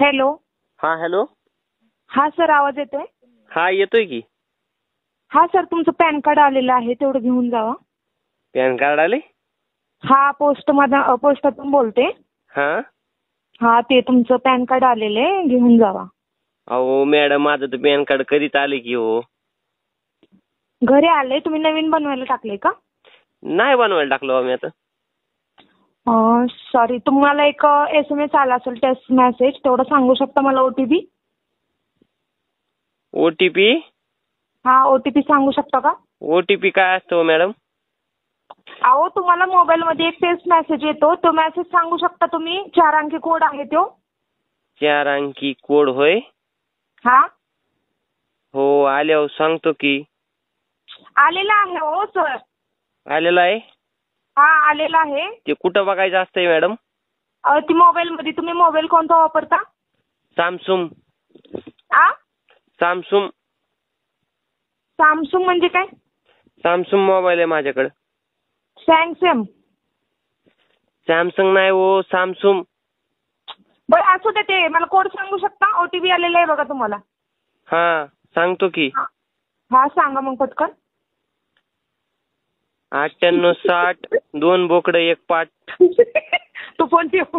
Hello. हा hello. हा sir, आवाज येतोय? हा येतोय की. हा सर, तुमचं पॅन कार्ड आलेलं आहे, तेवढं घेऊन जावा. पॅन कार्ड आले? हा, पोस्टातून बोलते. हा हा, ते तुमचं पॅन कार्ड आलेलं आहे, घेऊन जावा. अहो मॅडम, माझं तर पॅन कार्ड कधीच आले की हो. घरी आले? तुम्ही नवीन बनवायला टाकले का? नाही बनवायला टाकलो आम्ही आता. सॉरी, तुम्हाला एक SMS आला असेल, टेक्स्ट मेसेज, तेवढं सांगू शकता मला OTP? OTP? हा, OTP सांगू शकता का? OTP काय असतो मॅडम? अहो, तुम्हाला मोबाईलमध्ये एक टेक्स्ट मेसेज येतो, तो मेसेज सांगू शकता तुम्ही? 4 अंकी कोड आहे तो. 4 अंकी कोड होय? हा. हो, आल्यावर सांगतो की. आलेला आहे हो सर. आलेला आहे? हा, आलेला आहे. ते कुठं बघायचं असतंय मॅडम? ती मोबाईलमध्ये. तुम्ही मोबाईल कोणता वापरता? सॅमसंग. आ? सॅमसंग. सॅमसंग म्हणजे काय? सॅमसंग मोबाईल आहे माझ्याकडे. सॅमसंग. सॅमसंग नाही हो, सॅमसंग. बरं, असू दे. ते मला कोड सांगू शकता? OTP आलेला आहे बघा तुम्हाला. हा, सांगतो की. हा, सांगा मग पटकन. 9860 2 बोकडं 1 पाट. तू फोन ठेव.